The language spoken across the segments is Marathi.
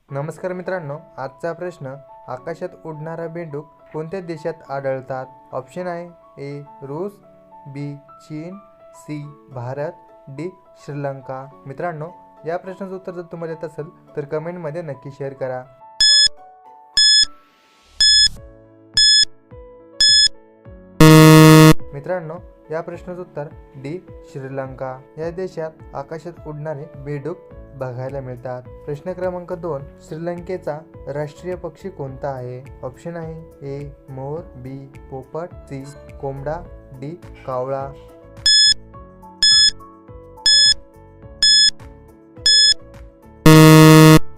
नमस्कार मित्रांनो, आजचा प्रश्न, आकाशात उडणारा बेडूक कोणत्या देशात आढळतात? ऑप्शन आहे ए रूस, बी चीन, सी भारत, डी श्रीलंका। मित्रांनो, या प्रश्नाचं उत्तर जर तुम्हाला येत असेल तर कमेंटमध्ये नक्की शेअर करा। मित्रांनो, या प्रश्नाचं उत्तर डी श्रीलंका या देशात आकाशात उडणारे बेडूक बघायला मिळतात। प्रश्न क्रमांक 2, श्रीलंकेचा राष्ट्रीय पक्षी कोणता आहे? ऑप्शन आहे ए मोर, बी पोपट, सी कोंबडा, डी कावळा।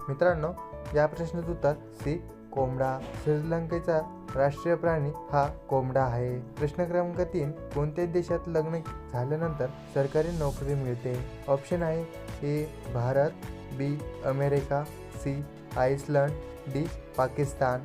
मित्रांनो, या प्रश्नाचं उत्तर सी कोंबडा। श्रीलंकेचा राष्ट्रीय प्राणी हा कोंबडा आहे। प्रश्न क्रमांक 3, कोणत्या देशात लग्न झाल्यानंतर सरकारी नोकरी मिळते? ऑप्शन आहे A Bharat, B America, C Iceland, D Pakistan.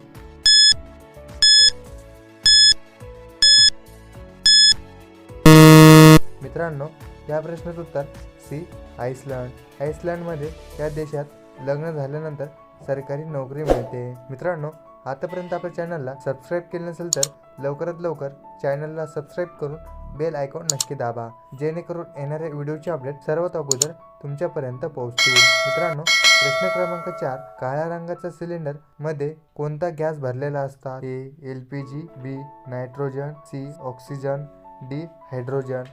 मित्रांनो, या प्रश्नाचं उत्तर सी आइसलंड। आइसलंडमध्ये या देशात लग्न झाल्यानंतर सरकारी नोकरी मिळते। मित्रांनो, आतापर्यंत आपल्या चॅनलला सबस्क्राईब केले नसेल तर लवकरात लवकर चॅनलला सबस्क्राईब करून बेल आयकॉन नक्की दाबा, जेणेकरून येणाऱ्या व्हिडिओचे अपडेट सर्वात अगोदर तुमच्यापर्यंत पोहोचतील। मित्रांनो, प्रश्न क्रमांक 4, काळ्या रंगाच्या सिलेंडर मध्ये कोणता गॅस भरलेला असतात? A LPG, B nitrogen, C oxygen, D hydrogen.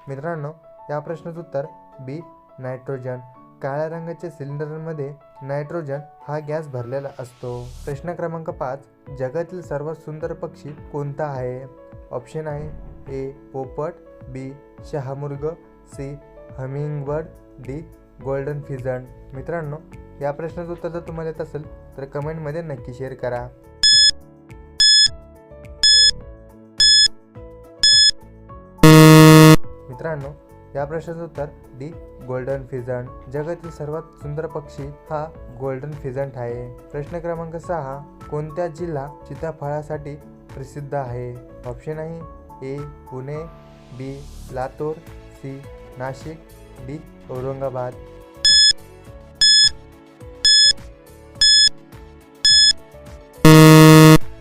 मित्रांनो, या प्रश्नाचं उत्तर बी नायट्रोजन। काळ्या रंगाच्या सिलेंडरमध्ये नायट्रोजन हा गॅस भरलेला असतो। प्रश्न क्रमांक 5, जगातील सर्वात सुंदर पक्षी कोणता आहे? ऑप्शन आहे ए पोपट, बी शहामृग, C hummingbird, D golden pigeon. मित्रांनो, या प्रश्नाचं उत्तर जर तुम्हाला येत असेल तर कमेंटमध्ये नक्की शेअर करा। मित्रांनो, या प्रश्नाचं उत्तर डी गोल्डन फिजंट। जगातील सर्वात सुंदर पक्षी हा गोल्डन फिजंट आहे। प्रश्न क्रमांक 6, कोणत्या जिल्हा सीताफळासाठी प्रसिद्ध आहे? ऑप्शन आहे ए पुणे, बी लातूर, सी नाशिक, डी औरंगाबाद।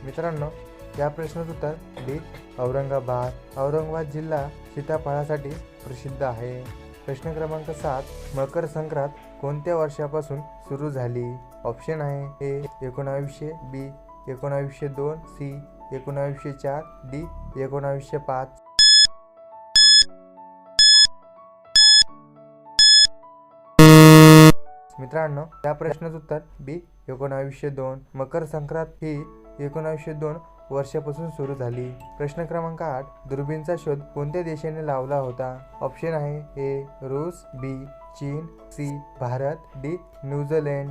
मित्रांनो, या प्रश्नाचं उत्तर डी औरंगाबाद। औरंगाबाद जिल्हा सीताफळासाठी प्रसिद्ध आहे। प्रश्न क्रमांक 7, मकर संक्रांत कोणत्या वर्षापासून सुरू झाली? ऑप्शन आहे ए 1900, बी 1902, सी 1904, डी 1905। मित्रांनो, या प्रश्नाचं उत्तर बी 1902। मकर संक्रांत ही 1902 वर्षापासून सुरू झाली। प्रश्न क्रमांक 8, दुर्बिणचा शोध कोणत्या देशाने लावला होता? ऑप्शन आहे ए रूस, बी चीन, सी भारत, डी न्यूझीलंड।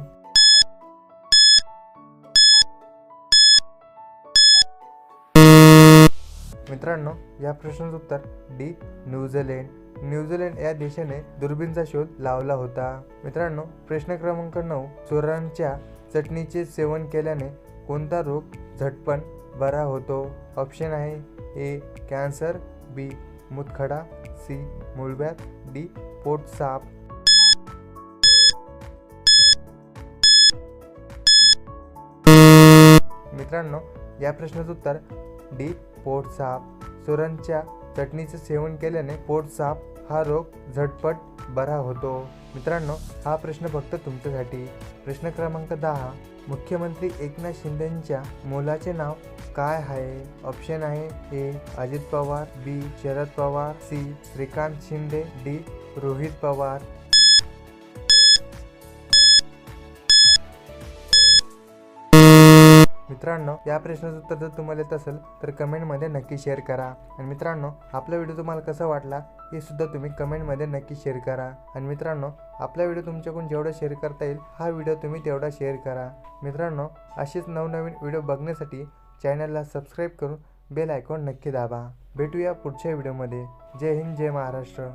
मित्रांनो, या प्रश्नाचं उत्तर डी न्यूझीलंड। न्यूझीलंड या देशाने दुर्बिणचा शोध लावला होता। मित्रांनो, प्रश्न क्रमांक 9, चोरांच्या चटणीचे सेवन केल्याने कोणता रोग झटपट बरा होतो? ऑप्शन आहे ए कॅन्सर, बी मूतखडा, सी मूळव्याध, डी पोट साफ। मित्रांनो, या प्रश्नाचं उत्तर डी पोट साफ। चोरांच्या चटणीचे सेवन केल्याने पोट साफ हा रोग झटपट बरा होतो। मित्रांनो, हा प्रश्न फक्त तुमच्यासाठी। प्रश्न क्रमांक 10, मुख्यमंत्री एकनाथ शिंदेंच्या मुलाचे नाव काय आहे? ऑप्शन आहे ए अजित पवार, बी शरद पवार, सी श्रीकांत शिंदे, डी रोहित पवार। मित्रांनो, या प्रश्नाचं उत्तर जर तुम्हाला येत असेल तर कमेंटमध्ये नक्की शेअर करा। आणि मित्रांनो, आपला व्हिडिओ तुम्हाला कसा वाटला हे सुद्धा तुम्ही कमेंटमध्ये नक्की शेअर करा। आणि मित्रांनो, आपला व्हिडिओ तुमच्याकडून जेवढा शेअर करता येईल हा व्हिडिओ तुम्ही तेवढा शेअर करा। मित्रांनो, असेच नवनवीन व्हिडिओ बघण्यासाठी चॅनलला सबस्क्राईब करून बेल आयकॉन नक्की दाबा। भेटूया पुढच्या व्हिडिओमध्ये। जय हिंद, जय महाराष्ट्र।